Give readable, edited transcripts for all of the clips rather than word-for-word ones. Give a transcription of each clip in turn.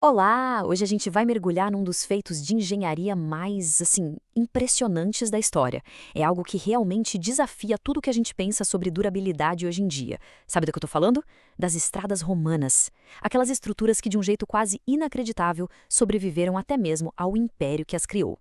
Olá! Hoje a gente vai mergulhar num dos feitos de engenharia mais, impressionantes da história. É algo que realmente desafia tudo que a gente pensa sobre durabilidade hoje em dia. Sabe do que eu tô falando? Das estradas romanas. Aquelas estruturas que, de um jeito quase inacreditável, sobreviveram até mesmo ao império que as criou.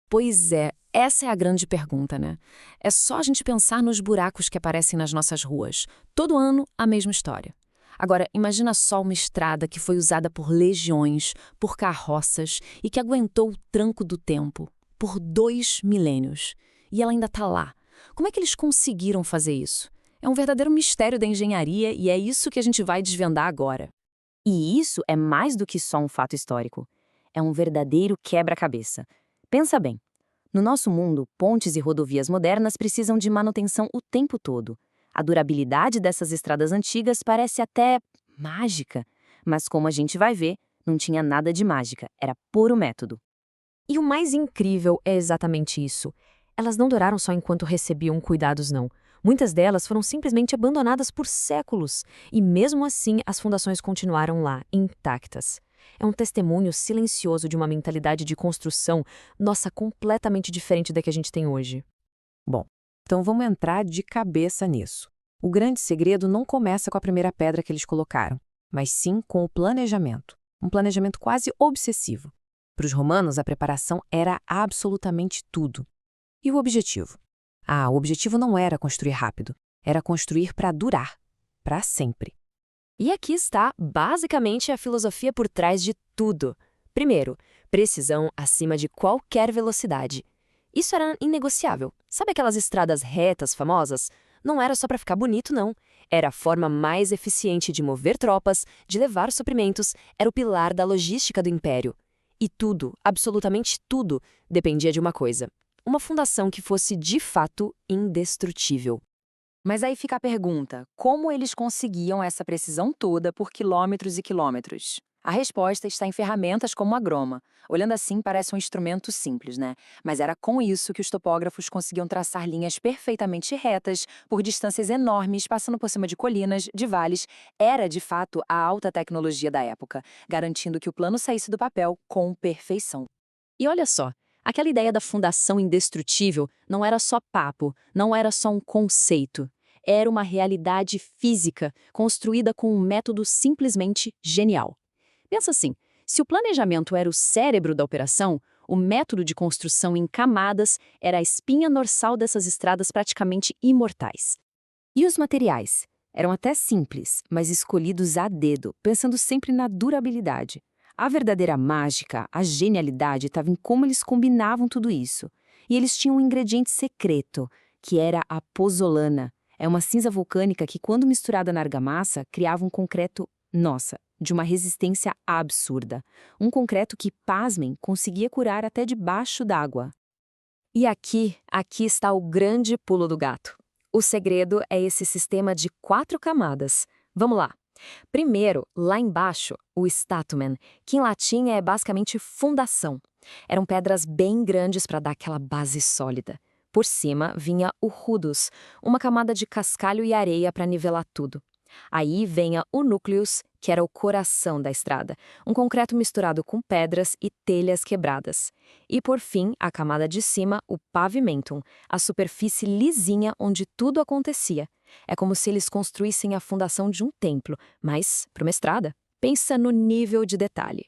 Pois é, essa é a grande pergunta, né? É só a gente pensar nos buracos que aparecem nas nossas ruas. Todo ano, a mesma história. Agora, imagina só uma estrada que foi usada por legiões, por carroças e que aguentou o tranco do tempo por 2 milênios. E ela ainda está lá. Como é que eles conseguiram fazer isso? É um verdadeiro mistério da engenharia e é isso que a gente vai desvendar agora. E isso é mais do que só um fato histórico. É um verdadeiro quebra-cabeça. Pensa bem. No nosso mundo, pontes e rodovias modernas precisam de manutenção o tempo todo. A durabilidade dessas estradas antigas parece até mágica. Mas como a gente vai ver, não tinha nada de mágica, era puro método. E o mais incrível é exatamente isso. Elas não duraram só enquanto recebiam cuidados, não. Muitas delas foram simplesmente abandonadas por séculos, e mesmo assim as fundações continuaram lá, intactas. É um testemunho silencioso de uma mentalidade de construção, nossa, completamente diferente da que a gente tem hoje. Bom, então vamos entrar de cabeça nisso. O grande segredo não começa com a primeira pedra que eles colocaram, mas sim com o planejamento. Um planejamento quase obsessivo. Para os romanos, a preparação era absolutamente tudo. E o objetivo? O objetivo não era construir rápido, era construir para durar, para sempre. E aqui está, basicamente, a filosofia por trás de tudo. Primeiro, precisão acima de qualquer velocidade. Isso era inegociável. Sabe aquelas estradas retas famosas? Não era só para ficar bonito, não. Era a forma mais eficiente de mover tropas, de levar suprimentos, era o pilar da logística do império. E tudo, absolutamente tudo, dependia de uma coisa: uma fundação que fosse de fato indestrutível. Mas aí fica a pergunta: como eles conseguiam essa precisão toda por quilômetros e quilômetros? A resposta está em ferramentas como a groma. Olhando assim, parece um instrumento simples, né? Mas era com isso que os topógrafos conseguiam traçar linhas perfeitamente retas, por distâncias enormes, passando por cima de colinas, de vales. Era, de fato, a alta tecnologia da época, garantindo que o plano saísse do papel com perfeição. E olha só, aquela ideia da fundação indestrutível não era só papo, não era só um conceito. Era uma realidade física, construída com um método simplesmente genial. Pensa assim, se o planejamento era o cérebro da operação, o método de construção em camadas era a espinha dorsal dessas estradas praticamente imortais. E os materiais? Eram até simples, mas escolhidos a dedo, pensando sempre na durabilidade. A verdadeira mágica, a genialidade estava em como eles combinavam tudo isso. E eles tinham um ingrediente secreto, que era a pozzolana. É uma cinza vulcânica que, quando misturada na argamassa, criava um concreto, nossa, de uma resistência absurda. Um concreto que, pasmem, conseguia curar até debaixo d'água. E aqui está o grande pulo do gato. O segredo é esse sistema de 4 camadas. Vamos lá. Primeiro, lá embaixo, o statumen, que em latim é basicamente fundação. Eram pedras bem grandes para dar aquela base sólida. Por cima vinha o rudus, uma camada de cascalho e areia para nivelar tudo. Aí venha o núcleus, que era o coração da estrada, um concreto misturado com pedras e telhas quebradas. E por fim, a camada de cima, o pavimentum, a superfície lisinha onde tudo acontecia. É como se eles construíssem a fundação de um templo, mas, para uma estrada, pensa no nível de detalhe.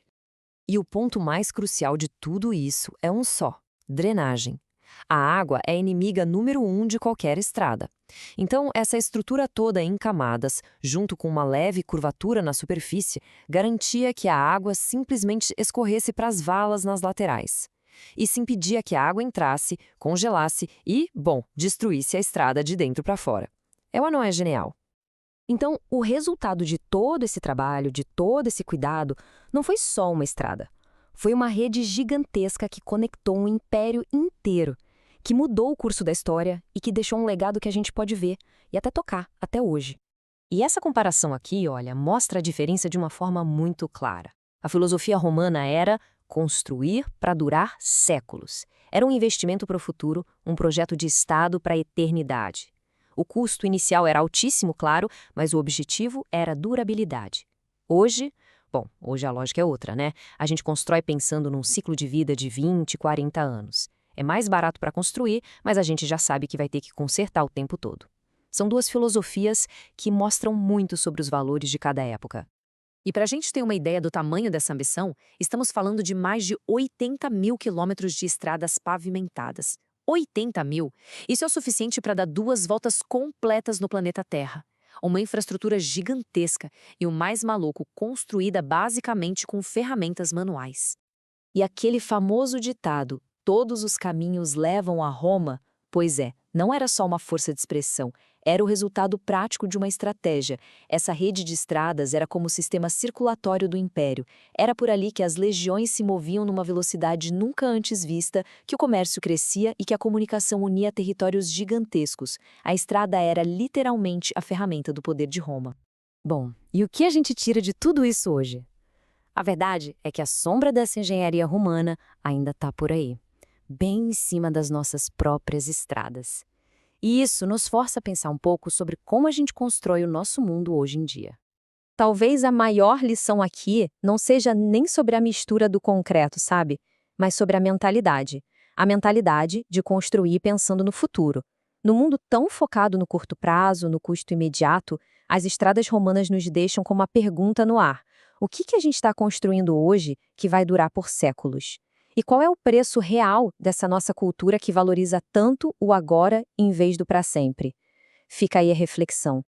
E o ponto mais crucial de tudo isso é um só: drenagem. A água é a inimiga número 1 de qualquer estrada. Então, essa estrutura toda em camadas, junto com uma leve curvatura na superfície, garantia que a água simplesmente escorresse para as valas nas laterais. Isso impedia que a água entrasse, congelasse e, bom, destruísse a estrada de dentro para fora. É ou não é genial? Então, o resultado de todo esse trabalho, de todo esse cuidado, não foi só uma estrada. Foi uma rede gigantesca que conectou um império inteiro, que mudou o curso da história e que deixou um legado que a gente pode ver e até tocar até hoje. E essa comparação aqui, olha, mostra a diferença de uma forma muito clara. A filosofia romana era construir para durar séculos. Era um investimento para o futuro, um projeto de Estado para a eternidade. O custo inicial era altíssimo, claro, mas o objetivo era durabilidade. Hoje, Bom, hoje a lógica é outra, né? A gente constrói pensando num ciclo de vida de 20, 40 anos. É mais barato para construir, mas a gente já sabe que vai ter que consertar o tempo todo. São duas filosofias que mostram muito sobre os valores de cada época. E para a gente ter uma ideia do tamanho dessa ambição, estamos falando de mais de 80 mil quilômetros de estradas pavimentadas. 80 mil? Isso é o suficiente para dar 2 voltas completas no planeta Terra. Uma infraestrutura gigantesca e, o mais maluco, construída basicamente com ferramentas manuais. E aquele famoso ditado, todos os caminhos levam a Roma, pois é, não era só uma força de expressão, era o resultado prático de uma estratégia. Essa rede de estradas era como o sistema circulatório do império. Era por ali que as legiões se moviam numa velocidade nunca antes vista, que o comércio crescia e que a comunicação unia territórios gigantescos. A estrada era literalmente a ferramenta do poder de Roma. Bom, e o que a gente tira de tudo isso hoje? A verdade é que a sombra dessa engenharia romana ainda está por aí, bem em cima das nossas próprias estradas. E isso nos força a pensar um pouco sobre como a gente constrói o nosso mundo hoje em dia. Talvez a maior lição aqui não seja nem sobre a mistura do concreto, sabe? Mas sobre a mentalidade. A mentalidade de construir pensando no futuro. No mundo tão focado no curto prazo, no custo imediato, as estradas romanas nos deixam com uma pergunta no ar. O que a gente está construindo hoje que vai durar por séculos? E qual é o preço real dessa nossa cultura que valoriza tanto o agora em vez do para sempre? Fica aí a reflexão.